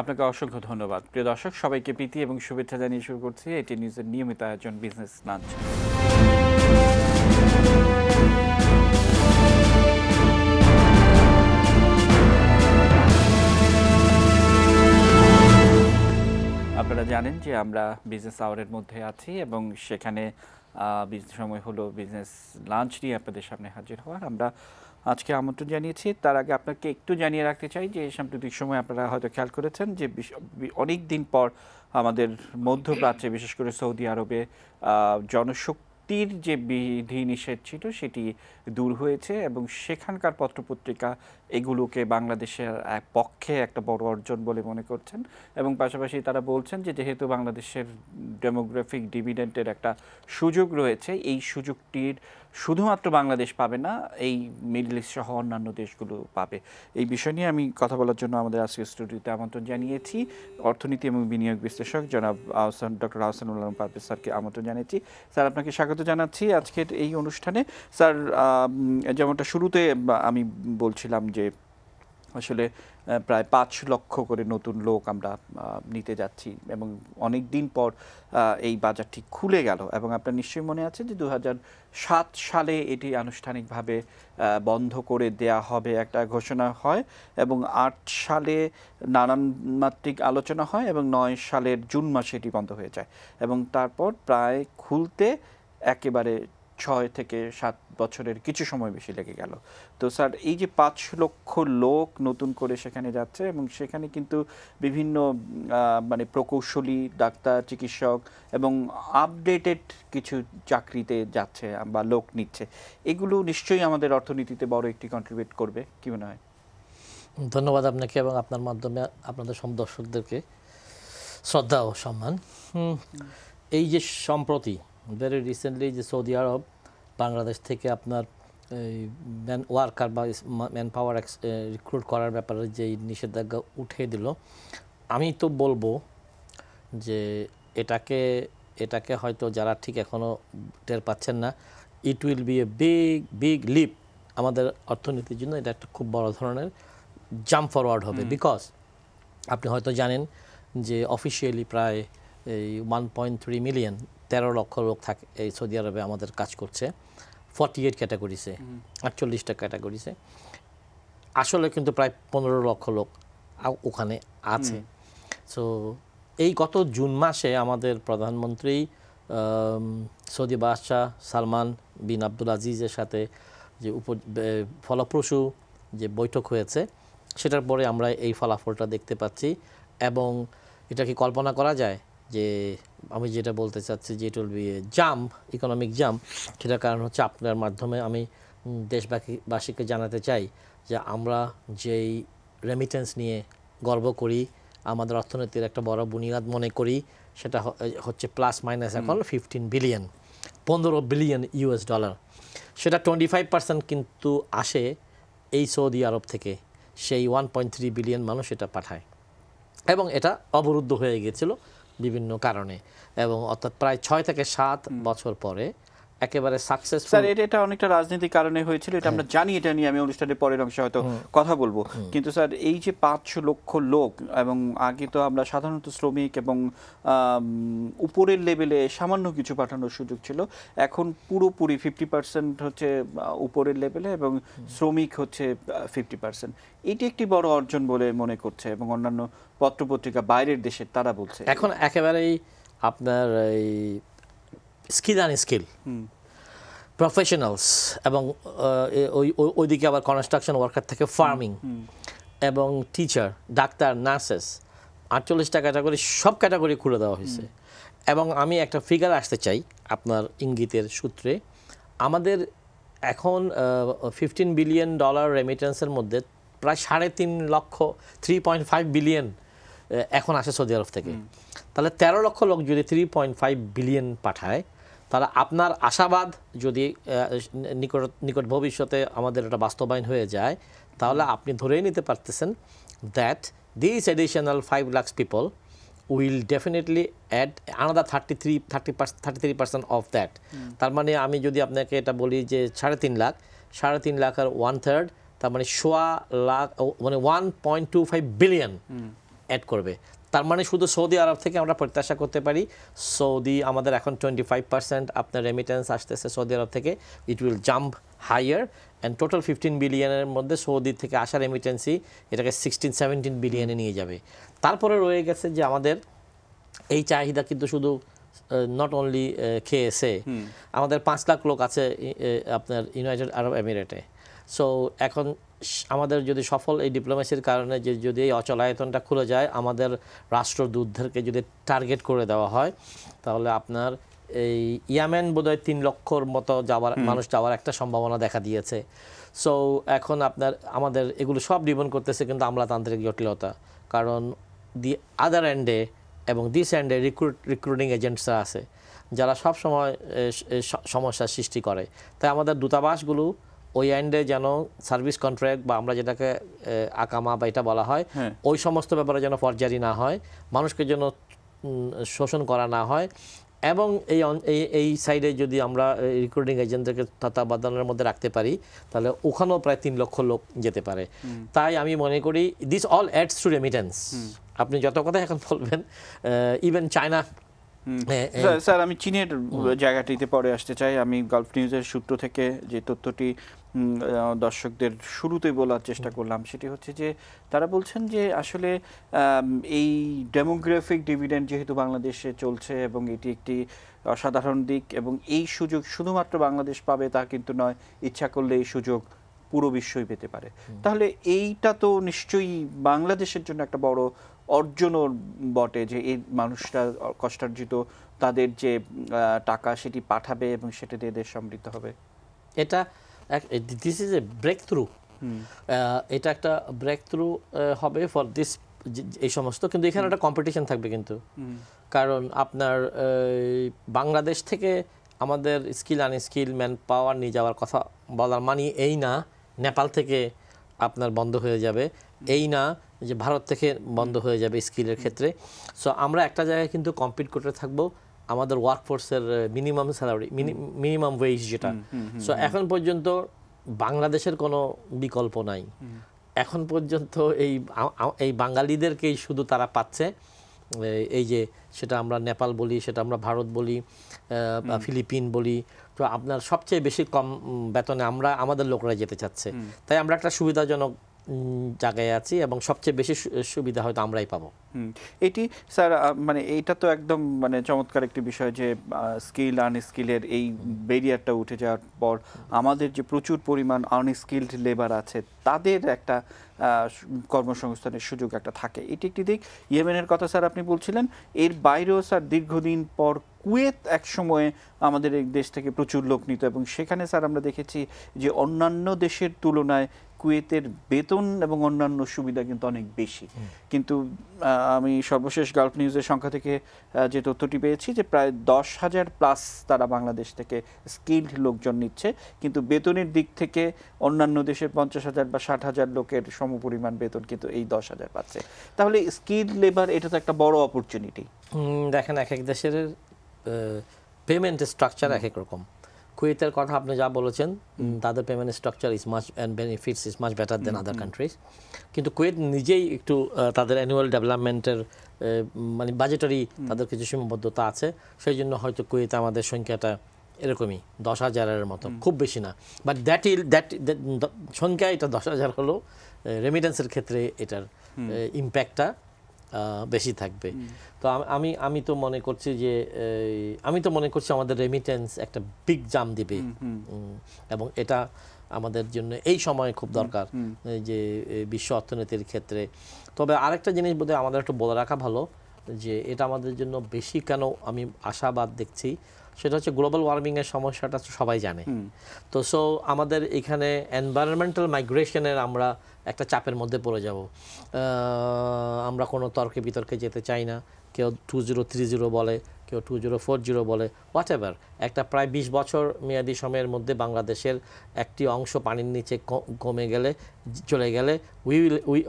আপনাকে অসংখ্য ধন্যবাদ। প্রিয় দর্শক, সবাইকে প্রীতি এবং শুভেচ্ছা জানিয়ে শুরু করছি এটি নিউজের নিয়মিত আয়োজন বিজনেস লাঞ্চ। আপনারা জানেন যে আমরা বিজনেস আওয়ারের মধ্যে আছি এবং সেখানে সময় হলো বিজনেস লাঞ্চ নিয়ে আপনাদের সামনে হাজির হওয়ার। আমরা আজকে আমন্ত্রণ জানিয়েছি। তার আগে আপনাকে একটু জানিয়ে রাখতে চাই যে সাম্প্রতিক সময় আপনারা হয়তো খেয়াল করেছেন যে অনেক দিন পর আমাদের মধ্যপ্রাচ্যে, বিশেষ করে সৌদি আরবে জনশক্তির যে বিধিনিষেধ ছিল সেটি দূর হয়েছে এবং সেখানকার পত্রপত্রিকা এগুলোকে বাংলাদেশের পক্ষে একটা বড় অর্জন বলে মনে করছেন এবং পাশাপাশি তারা বলছেন যে যেহেতু বাংলাদেশের ডেমোগ্রাফিক ডিভিডেন্টের একটা সুযোগ রয়েছে, এই সুযোগটির শুধুমাত্র বাংলাদেশ পাবে না, এই মিডল ইস্ট সহ অন্যান্য দেশগুলো পাবে। এই বিষয় নিয়ে আমি কথা বলার জন্য আমাদের আজকের স্টুডিওতে আমন্ত্রণ জানিয়েছি অর্থনীতি এবং বিনিয়োগ বিশ্লেষক জনাব ডক্টর আহসানুল আলম পারভেজ স্যারকে আমন্ত্রণ জানিয়েছি। স্যার, আপনাকে স্বাগত জানাচ্ছি আজকের এই অনুষ্ঠানে। স্যার, যেমনটা শুরুতে আমি বলছিলাম যে আসলে প্রায় 5 লক্ষ করে নতুন লোক আমরা নিতে যাচ্ছি এবং অনেক দিন পর এই বাজারটি খুলে গেল এবং আপনার নিশ্চয়ই মনে আছে যে 2007 সালে এটি আনুষ্ঠানিকভাবে বন্ধ করে দেয়া হবে একটা ঘোষণা হয় এবং 8 সালে নানান মাত্রিক আলোচনা হয় এবং 9 সালের জুন মাসে এটি বন্ধ হয়ে যায় এবং তারপর প্রায় খুলতে একেবারে 6 থেকে 7 বছরের কিছু সময় বেশি লেগে গেল। তো স্যার, এই যে 5 লক্ষ লোক নতুন করে সেখানে যাচ্ছে এবং সেখানে কিন্তু বিভিন্ন মানে প্রকৌশলী, ডাক্তার, চিকিৎসক এবং আপডেটেড কিছু চাকরিতে যাচ্ছে বা লোক নিচ্ছে, এগুলো নিশ্চয়ই আমাদের অর্থনীতিতে বড় একটি কন্ট্রিবিউট করবে, কি মনে হয়? ধন্যবাদ আপনাকে এবং আপনার মাধ্যমে আপনাদের সব দর্শকদেরকে শ্রদ্ধা ও সম্মান। এই যে সম্প্রতি ভেরি রিসেন্টলি যে সৌদি আরব বাংলাদেশ থেকে আপনার এই ওয়ার্কার বা ম্যান পাওয়ার রিক্রুট করার ব্যাপারে যে নিষেধাজ্ঞা উঠিয়ে দিল, আমি তো বলবো যে এটাকে হয়তো যারা ঠিক এখনও টের পাচ্ছেন না, it will be a big leap আমাদের অর্থনীতির জন্য। এটা একটা খুব বড় ধরনের জাম্প ফরওয়ার্ড হবে। বিকজ আপনি হয়তো জানেন যে অফিসিয়ালি প্রায় এই 1.3 মিলিয়ন 13 লক্ষ লোক থাকে এই সৌদি আরবে আমাদের কাজ করছে 48 ক্যাটাগরিসে, 48টা ক্যাটাগরিসে। আসলে কিন্তু প্রায় 15 লক্ষ লোক ওখানে আছে। সো এই গত জুন মাসে আমাদের প্রধানমন্ত্রী সৌদি বাদশাহ সালমান বিন আব্দুল আজিজের সাথে যে ফলপ্রসূ যে বৈঠক হয়েছে, সেটার পরে আমরা এই ফলাফলটা দেখতে পাচ্ছি এবং এটা কি কল্পনা করা যায় যে আমি যেটা বলতে চাচ্ছি যে ইট will B jump, economic jump. সেটার কারণ হচ্ছে আপনার মাধ্যমে আমি দেশবাসীকে জানাতে চাই যে আমরা যেই রেমিটেন্স নিয়ে গর্ব করি, আমাদের অর্থনীতির একটা বড় বুনিয়াদ মনে করি, সেটা হচ্ছে প্লাস মাইনাস এখন 15 বিলিয়ন, 15 বিলিয়ন ইউএস ডলার। সেটা 25% কিন্তু আসে এই সৌদি আরব থেকে। সেই 1.3 বিলিয়ন মানুষ এটা পাঠায় এবং এটা অবরুদ্ধ হয়ে গিয়েছিল বিভিন্ন কারণে এবং অর্থাৎ প্রায় 6 থেকে 7 বছর পরে একেবারে সাকসেসফুল। স্যার, এটা অনেকটা রাজনৈতিক কারণে হয়েছিল, এটা আমরা জানি, এটা নিয়ে আমি অনুষ্ঠানের পরের অংশে হয়তো কথা বলবো। কিন্তু স্যার, এই যে 5 লক্ষ লোক এবং আগে তো আমরা সাধারণত শ্রমিক এবং উপরের লেভেলে সামান্য কিছু পাঠানোর সুযোগ ছিল, এখন পুরোপুরি 50% হচ্ছে উপরের লেভেলে এবং শ্রমিক হচ্ছে 50%। এটি একটি বড় অর্জন বলে মনে করছে এবং অন্যান্য পত্রপত্রিকা বাইরের দেশের তারা বলছে এখন একেবারেই আপনার এই স্কিল অ্যান্ড স্কিল প্রফেশনালস এবং ওইদিকে আবার কনস্ট্রাকশন ওয়ার্কার থেকে ফার্মিং এবং টিচার, ডাক্তার, নার্সেস, 48টা ক্যাটাগরি, সব ক্যাটাগরি খুলে দেওয়া হয়েছে। এবং আমি একটা ফিগার আসতে চাই আপনার ইঙ্গিতের সূত্রে। আমাদের এখন 15 বিলিয়ন ডলার রেমিটেন্সের মধ্যে প্রায় 3.5 লক্ষ 3.5 বিলিয়ন এখন আসে সৌদি আরব থেকে। তাহলে 13 লক্ষ লোক যদি 3.5 বিলিয়ন পাঠায়, তাহলে আপনার আশাবাদ যদি নিকট ভবিষ্যতে আমাদের এটা বাস্তবায়ন হয়ে যায়, তাহলে আপনি ধরেই নিতে পারতেছেন that this additional 5 lakhs people will definitely add another 33% of that. তার মানে আমি যদি আপনাকে এটা বলি যে 3.5 লাখ আর 1/3, তার মানে 1.25 বিলিয়ন অ্যাড করবে। তার মানে শুধু সৌদি আরব থেকে আমরা প্রত্যাশা করতে পারি, সৌদি আমাদের এখন 25% আপনার রেমিটেন্স আসতেছে সৌদি আরব থেকে, it will jump higher and total 15 বিলিয়নের মধ্যে সৌদি থেকে আসা রেমিটেন্সই এটাকে 16-17 বিলিয়নে নিয়ে যাবে। তারপরে রয়ে গেছে যে আমাদের এই চাহিদা কিন্তু শুধু নট অনলি KSA, আমাদের 5 লাখ লোক আছে আপনার ইউনাইটেড আরব এমিরেটে। সো এখন আমাদের যদি সফল এই ডিপ্লোমেসির কারণে যে যদি এই অচলায়তনটা খুলে যায়, আমাদের রাষ্ট্রদূতদেরকে যদি টার্গেট করে দেওয়া হয়, তাহলে আপনার এই ইয়ামেন বোধহয় 3 লক্ষর মতো মানুষ যাওয়ার একটা সম্ভাবনা দেখা দিয়েছে। সো এখন আপনার আমাদের এগুলো সব ডিপেন্ড করতেছে কিন্তু আমলাতান্ত্রিক জটিলতা, কারণ দি আদার এন্ডে এবং দিস এন্ডে রিক্রুটিং এজেন্টসরা আছে যারা সব সময় সমস্যার সৃষ্টি করে। তাই আমাদের দূতাবাসগুলো ওই এন্ডে যেন সার্ভিস কন্ট্রাক্ট বা আমরা যেটাকে আকামা বা এটা বলা হয়, ওই সমস্ত ব্যাপারে যেন ফরজারি না হয়, মানুষকে যেন শোষণ করা না হয়। এবং এই সাইডে যদি আমরা রিক্রুটিং এজেন্টদেরকে তত্ত্বাবধানের মধ্যে রাখতে পারি, তাহলে ওখানেও প্রায় 3 লক্ষ লোক যেতে পারে। তাই আমি মনে করি this all adds to remittance. আপনি যত কথা এখন বলবেন, ইভেন চায়না। স্যার, আমি চীনের জায়গাটিতে পরে আসতে চাই। আমি গালফ নিউজের সূত্র থেকে যে তথ্যটি দর্শকদের শুরুতেই বলার চেষ্টা করলাম, সেটি হচ্ছে যে তারা বলছেন যে আসলে এই ডেমোগ্রাফিক ডিভিডেন্ড যেহেতু বাংলাদেশে চলছে এবং এটি একটি অসাধারণ দিক, এবং এই সুযোগ শুধুমাত্র বাংলাদেশ পাবে তা কিন্তু নয়, ইচ্ছা করলে এই সুযোগ পুরো বিশ্বই পেতে পারে। তাহলে এইটা তো নিশ্চয়ই বাংলাদেশের জন্য একটা বড় অর্জনও বটে, যে এই মানুষরা কষ্টার্জিত তাদের যে টাকা সেটি পাঠাবে এবং সেটা দিয়ে দেশ সমৃদ্ধ হবে। এটা this is a breakthrough, এটা একটা ব্রেক থ্রু হবে ফর দিস এই সমস্ত। কিন্তু এখানে একটা কম্পিটিশন থাকবে কিন্তু, কারণ আপনার বাংলাদেশ থেকে আমাদের স্কিল আনস্কিল ম্যান পাওয়ার নিয়ে যাওয়ার কথা বলার মানে এই না নেপাল থেকে আপনার বন্ধ হয়ে যাবে, এই না যে ভারত থেকে বন্ধ হয়ে যাবে স্কিলের ক্ষেত্রে। সো আমরা একটা জায়গায় কিন্তু কম্পিট করতে থাকবো আমাদের ওয়ার্কফোর্সের মিনিমাম স্যালারি, মিনিমাম ওয়েজ যেটা। সো এখন পর্যন্ত বাংলাদেশের কোনো বিকল্প নাই। এখন পর্যন্ত এই বাঙালিদেরকেই শুধু তারা পাচ্ছে, এই যে সেটা আমরা নেপাল বলি, সেটা আমরা ভারত বলি, ফিলিপিন বলি, তো আপনার সবচেয়ে বেশি কম বেতনে আমাদের লোকরা যেতে চাচ্ছে। তাই আমরা একটা সুবিধাজনক জায়গায় আছি এবং সবচেয়ে বেশি সুবিধা হয়তো আমরাই পাবো। এটি স্যার মানে এইটা তো একদম মানে চমৎকার একটি বিষয় যে স্কিল আনস্কিলের এই ব্যারিয়ারটা উঠে যাওয়ার পর আমাদের যে প্রচুর পরিমাণ আনস্কিলড লেবার আছে তাদের একটা কর্মসংস্থানের সুযোগ একটা থাকে, এটি একটি দিক। ইয়েমেনের কথা স্যার আপনি বলছিলেন, এর বাইরেও স্যার দীর্ঘদিন পর কুয়েত এক সময়ে আমাদের এই দেশ থেকে প্রচুর লোক নিত, এবং সেখানে স্যার আমরা দেখেছি যে অন্যান্য দেশের তুলনায় কুয়েতের বেতন এবং অন্যান্য সুবিধা কিন্তু অনেক বেশি। কিন্তু আমি সর্বশেষ গালফ নিউজের সংখ্যা থেকে যে তথ্যটি পেয়েছি যে প্রায় 10,000 প্লাস তারা বাংলাদেশ থেকে স্কিলড লোকজন নিচ্ছে, কিন্তু বেতনের দিক থেকে অন্যান্য দেশের 50,000 বা 60,000 লোকের সমপরিমাণ বেতন কিন্তু এই 10,000 পাচ্ছে। তাহলে স্কিলড লেবার এটা তো একটা বড় অপরচুনিটি। দেখেন এক এক দেশের পেমেন্ট স্ট্রাকচার এক এক রকম। কুয়েতের কথা আপনি যা বলেছেন, তাদের payment structure is much and benefits is much better then other countries. কিন্তু কুয়েত নিজেই একটু তাদের অ্যানুয়াল ডেভেলপমেন্টের মানে বাজেটারি তাদের কিছু সীমাবদ্ধতা আছে, সেই জন্য হয়তো কুয়েতে আমাদের সংখ্যাটা এরকমই 10,000-এর মতো, খুব বেশি না। বাট দ্যাট সংখ্যা এটা 10,000 হলো, রেমিটেন্সের ক্ষেত্রে এটার ইম্প্যাক্টটা বেশি থাকবে। তো আমি তো মনে করছি যে আমাদের রেমিটেন্স একটা বিগ জাম দিবে, এবং এটা আমাদের জন্য এই সময় খুব দরকার যে বিশ্ব অর্থনীতির ক্ষেত্রে। তবে আরেকটা জিনিস বোধহয় আমাদের একটু বলে রাখা ভালো, যে এটা আমাদের জন্য বেশি কেন আমি আশাবাদ দেখছি, সেটা হচ্ছে গ্লোবাল ওয়ার্মিংয়ের সমস্যাটা সবাই জানে। তো সো আমাদের এখানে এনভায়রনমেন্টাল মাইগ্রেশনের আমরা একটা চাপের মধ্যে পড়ে যাব। আমরা কোনো তর্কে বিতর্কে যেতে চাই না, কেউ 2030 বলে, কেউ 2040 বলে, হোয়াট এভার। একটা প্রায় 20 বছর মেয়াদি সময়ের মধ্যে বাংলাদেশের একটি অংশ পানির নিচে কমে গেলে চলে গেলে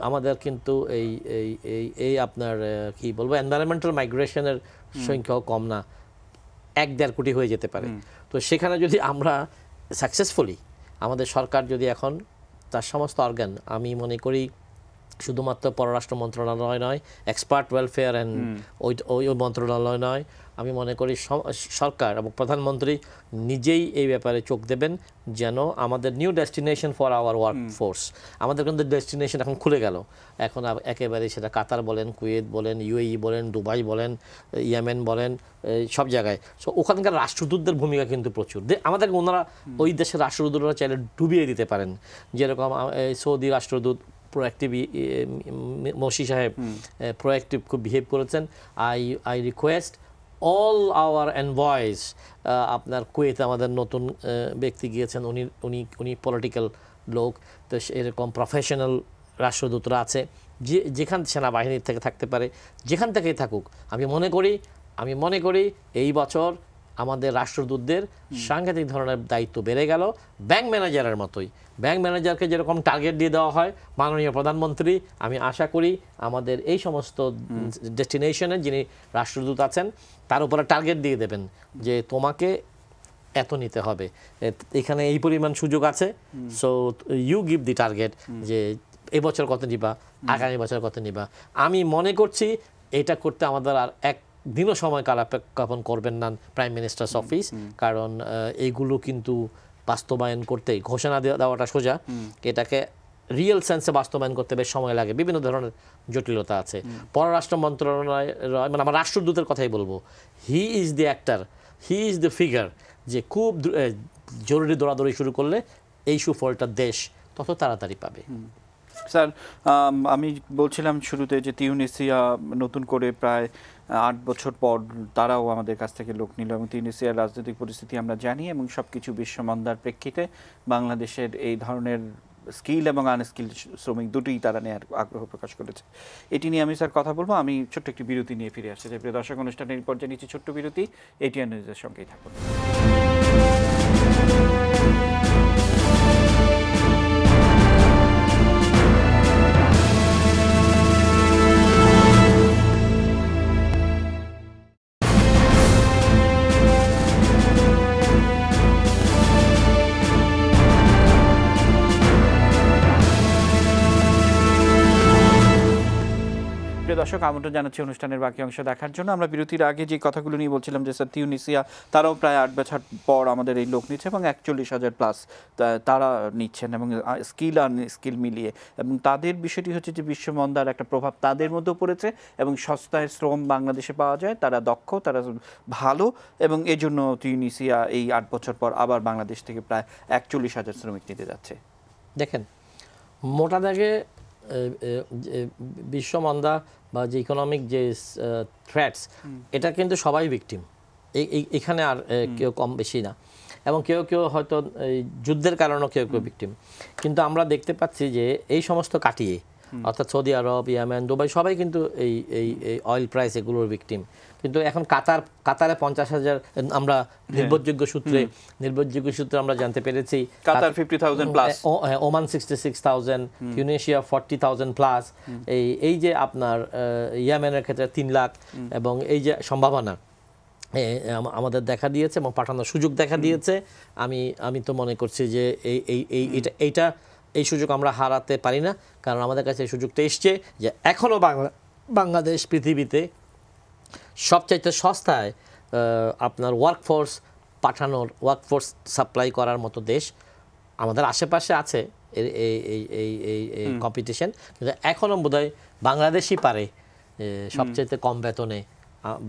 আমাদের কিন্তু এই আপনার কি বলবো এনভায়রনমেন্টাল মাইগ্রেশনের সংখ্যাও কম না, 1-1.5 কোটি হয়ে যেতে পারে। তো সেখানে যদি আমরা সাকসেসফুলি আমাদের সরকার যদি এখন তার সমস্ত অর্গান, আমি মনে করি শুধুমাত্র পররাষ্ট্র মন্ত্রণালয় নয়, এক্সপার্ট ওয়েলফেয়ার অ্যান্ড ওই মন্ত্রণালয় নয়, আমি মনে করি সরকার এবং প্রধানমন্ত্রী নিজেই এই ব্যাপারে চোখ দেবেন, যেন আমাদের new destination for our work force, আমাদের কিন্তু ডেস্টিনেশন এখন খুলে গেল। এখন একেবারে সেটা কাতার বলেন, কুয়েত বলেন, ইউএই বলেন, দুবাই বলেন, ইয়েমেন বলেন, সব জায়গায়। সো ওখানকার রাষ্ট্রদূতদের ভূমিকা কিন্তু প্রচুর। আমাদেরকে ওনারা ওই দেশের রাষ্ট্রদূতরা চাইলে ডুবিয়ে দিতে পারেন। যেরকম সৌদি রাষ্ট্রদূত প্রোঅ্যাক্টিভ মসি সাহেব প্রোঅ্যাক্টিভ খুব বিহেভ করেছেন। আই রিকোয়েস্ট অল আওয়ার এনভয়েস, আপনার কুয়েতে আমাদের নতুন ব্যক্তি গিয়েছেন, উনি পলিটিক্যাল লোক, তো এরকম প্রফেশনাল রাষ্ট্রদূতরা আছে, যেখান সেনাবাহিনীর থেকে থাকতে পারে, যেখান থেকেই থাকুক। আমি মনে করি এই বছর আমাদের রাষ্ট্রদূতদের সাংঘাতিক ধরনের দায়িত্ব বেড়ে গেল, ব্যাংক ম্যানেজারের মতোই। ব্যাংক ম্যানেজারকে যেরকম টার্গেট দিয়ে দেওয়া হয় মাননীয় প্রধানমন্ত্রী, আমি আশা করি আমাদের এই সমস্ত ডেস্টিনেশনে যিনি রাষ্ট্রদূত আছেন তার উপরে টার্গেট দিয়ে দেবেন যে তোমাকে এত নিতে হবে, এখানে এই পরিমাণ সুযোগ আছে, so you give the target, যে এবছর কত নিবা, আগামী বছর কত নিবা। আমি মনে করছি এটা করতে আমাদের আর এক দিনও সময় কালাপন করবেন না প্রাইম মিনিস্টার্স অফিস, কারণ এইগুলো কিন্তু বাস্তবায়ন করতে ঘোষণা দেওয়াটা সোজা, এটাকে রিয়েল সেন্সে বাস্তবায়ন করতে বেশ সময় লাগে, বিভিন্ন ধরনের জটিলতা আছে। পররাষ্ট্র মন্ত্রণালয়, মানে আমার রাষ্ট্রদূতের কথাই বলবো, he is the actor, he is the figure, যে খুব জরুরি দৌড়াদৌড়ি শুরু করলে এই সুফলটা দেশ তত তাড়াতাড়ি পাবে। স্যার, আমি বলছিলাম শুরুতে যে তিউনিসিয়া নতুন করে প্রায় 8 বছর পর তারাও আমাদের কাছ থেকে লোক নিল, এবং তিউনিসিয়ার রাজনৈতিক পরিস্থিতি আমরা জানি, এবং সবকিছু বিশ্বমন্দার প্রেক্ষিতে বাংলাদেশের এই ধরনের স্কিল এবং আনস্কিল শ্রমিক দুটোই তারা নেওয়ার আগ্রহ প্রকাশ করেছে। এটি নিয়ে আমি স্যার কথা বলবো। আমি ছোট্ট একটি বিরতি নিয়ে ফিরে আসছি। প্রিয় দর্শক, অনুষ্ঠানের পর্যায়ে নিচ্ছি ছোট্ট বিরতি। এটিএন নিউজের সঙ্গেই থাকুন। দর্শক, আমন্ত্রণ জানাচ্ছি অনুষ্ঠানের বাকি অংশ দেখার জন্য। আমরা বিরতির আগে যে কথাগুলো নিয়ে বলছিলাম যে স্যার তিউনিসিয়া তারাও প্রায় 8 বছর পর আমাদের এই লোক নিচ্ছে, এবং 41,000 প্লাস তারা নিচ্ছেন, এবং স্কিল আর স্কিল মিলিয়ে। এবং তাদের বিষয়টি হচ্ছে যে বিশ্বমন্দার একটা প্রভাব তাদের মধ্যেও পড়েছে, এবং সস্তায় শ্রম বাংলাদেশে পাওয়া যায়, তারা দক্ষ, তারা ভালো, এবং এই জন্য তিউনিসিয়া এই 8 বছর পর আবার বাংলাদেশ থেকে প্রায় 41,000 শ্রমিক নিতে যাচ্ছে। দেখেন, মোটা দাগে বিশ্বমন্দা বা যে ইকোনমিক যে থ্রেটস, এটা কিন্তু সবাই ভিকটিম, এখানে আর কেউ কম বেশি না, এবং কেউ কেউ হয়তো যুদ্ধের কারণেও কেউ কেউ ভিকটিম। কিন্তু আমরা দেখতে পাচ্ছি যে এই সমস্ত কাটিয়ে, অর্থাৎ সৌদি আরব, ইয়েমেন, দুবাই, সবাই কিন্তু এই অয়েল প্রাইস এগুলোর ভিকটিম। কিন্তু এখন কাতারে 50,000, আমরা নির্ভরযোগ্য সূত্রে আমরা জানতে পেরেছি কাতার 50,000 প্লাস, ওমান 66,000, টিউনিসিয়া 40,000 প্লাস, এই যে আপনার ইয়েমেনের ক্ষেত্রে 3 লাখ, এবং এই যে সম্ভাবনা আমাদের দেখা দিয়েছে এবং পাঠানোর সুযোগ দেখা দিয়েছে, আমি তো মনে করছি যে এই সুযোগ আমরা হারাতে পারি না, কারণ আমাদের কাছে এই সুযোগটা এসছে যে এখনও বাংলাদেশ পৃথিবীতে সবচাইতে সস্তায় আপনার ওয়ার্কফোর্স সাপ্লাই করার মতো দেশ। আমাদের আশেপাশে আছে এই কম্পিটিশন, কিন্তু এখনও বোধহয় বাংলাদেশই পারে সবচাইতে কম বেতনে,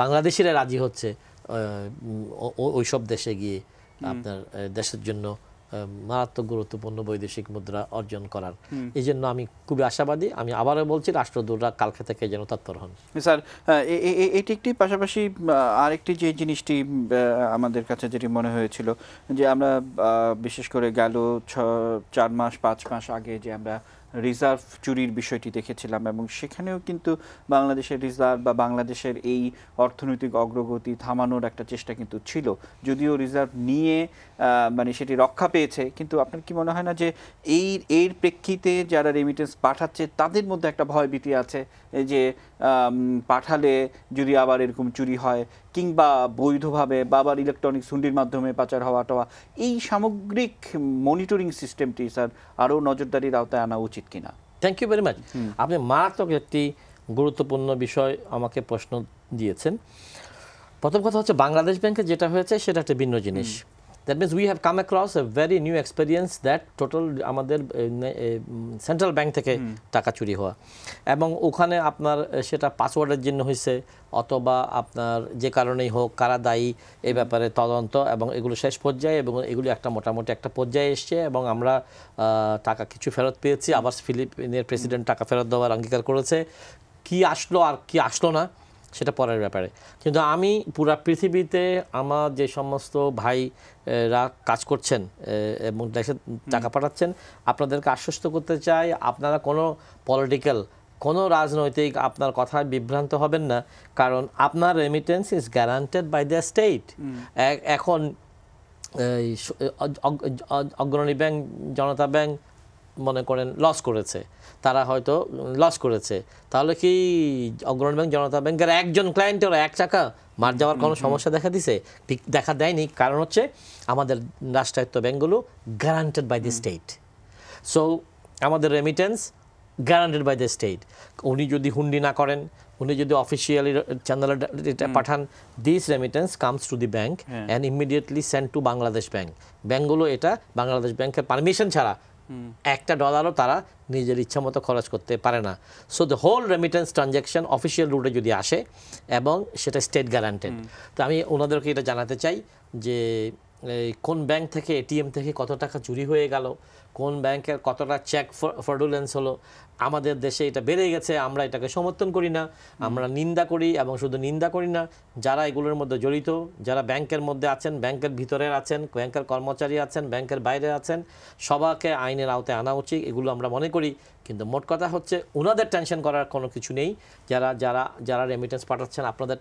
বাংলাদেশিরা রাজি হচ্ছে ওইসব দেশে গিয়ে আপনার দেশের জন্য মারাত্মক গুরুত্বপূর্ণ বৈদেশিক মুদ্রা অর্জন করার। এই জন্য আমি খুবই আশাবাদী। আমি আবারও বলছি, রাষ্ট্রদূতরা কালকে থেকে যেন তৎপর হন। স্যার, এটি একটি পাশাপাশি আরেকটি যে জিনিসটি আমাদের কাছে যেটি মনে হয়েছিল, যে আমরা বিশেষ করে গেল 4 মাস 5 মাস আগে যে আমরা রিজার্ভ চুরির বিষয়টি দেখেছিলাম, এবং সেখানেও কিন্তু বাংলাদেশের রিজার্ভ বা বাংলাদেশের এই অর্থনৈতিক অগ্রগতি থামানোর একটা চেষ্টা কিন্তু ছিল, যদিও রিজার্ভ নিয়ে মানে সেটি রক্ষা পেয়েছে। কিন্তু আপনার কি মনে হয় না যে এর প্রেক্ষিতে যারা রেমিটেন্স পাঠাচ্ছে তাদের মধ্যে একটা ভয়ভীতি আছে যে পাঠালে যদি আবার এরকম চুরি হয়, কিংবা বৈধভাবে বা আবার ইলেকট্রনিক্স হুন্ডির মাধ্যমে পাচার হওয়া, এই সামগ্রিক মনিটরিং সিস্টেমটি স্যার আরও নজরদারির আওতায় আনা উচিত কিনা? Thank you very much. আপনি মারাত্মক একটি গুরুত্বপূর্ণ বিষয় আমাকে প্রশ্ন দিয়েছেন। প্রথম কথা হচ্ছে বাংলাদেশ ব্যাংকে যেটা হয়েছে সেটা একটা ভিন্ন জিনিস। That means we have come across a very new experience that total আমাদের সেন্ট্রাল ব্যাংক থেকে টাকা চুরি হওয়া, এবং ওখানে আপনার সেটা পাসওয়ার্ডের জন্য হয়েছে অথবা আপনার যে কারণেই হোক, কারা দায়ী এই ব্যাপারে তদন্ত, এবং এগুলো শেষ পর্যায়ে, এবং এগুলো একটা মোটামুটি একটা পর্যায়ে এসছে, এবং আমরা টাকা কিছু ফেরত পেয়েছি। আবার ফিলিপিনের প্রেসিডেন্ট টাকা ফেরত দেওয়ার অঙ্গীকার করেছে। কি আসলো আর কি আসলো না সেটা পরের ব্যাপারে। কিন্তু আমি পুরা পৃথিবীতে আমার যে সমস্ত ভাইরা কাজ করছেন এবং দেশে টাকা পাঠাচ্ছেন, আপনাদেরকে আশ্বস্ত করতে চাই, আপনারা কোনো পলিটিক্যাল, কোনো রাজনৈতিক আপনার কথায় বিভ্রান্ত হবেন না, কারণ আপনার remittance is guaranteed by the state. এখন অগ্রণী ব্যাংক, জনতা ব্যাংক মনে করেন লস করেছে, তারা হয়তো লস করেছে, তাহলে কি অগ্রণী ব্যাংক, জনতা ব্যাংকের একজন ক্লায়েন্টের 1 টাকা মার যাওয়ার কোনো সমস্যা দেখা দিছে? দেখা দেয়নি। কারণ হচ্ছে আমাদের রাষ্ট্রায়ত্ত ব্যাংকগুলো guaranteed by the state. So আমাদের remittance guaranteed by the state. উনি যদি হুন্ডি না করেন, উনি যদি অফিসিয়ালি চ্যানেলে পাঠান, this remittance comes to the bank and immediately send to Bangladesh bank. ব্যাংকগুলো এটা বাংলাদেশ ব্যাংকের পারমিশন ছাড়া $1 তারা নিজের ইচ্ছা মতো খরচ করতে পারে না। So the whole remittance transaction official রুটে যদি আসে এবং সেটা স্টেট গ্যারান্টেড, তো আমি ওনাদেরকে এটা জানাতে চাই যে কোন ব্যাংক থেকে, এটিএম থেকে কত টাকা চুরি হয়ে গেল, কোন ব্যাংকের কতটা চেক ফ্রডুলেন্স হলো, আমাদের দেশে এটা বেড়ে গেছে। আমরা এটাকে সমর্থন করি না, আমরা নিন্দা করি, এবং শুধু নিন্দা করি না, যারা এগুলোর মধ্যে জড়িত, যারা ব্যাংকের মধ্যে আছেন, ব্যাংকের ভিতরে আছেন, ব্যাংকের কর্মচারী আছেন, ব্যাংকের বাইরে আছেন, সবাইকে আইনের আওতায় আনা উচিত, এগুলো আমরা মনে করি। কিন্তু মোট কথা হচ্ছে ওনাদের টেনশন করার কোনো কিছু নেই। যারা রেমিটেন্স পাঠাচ্ছেন, আপনাদের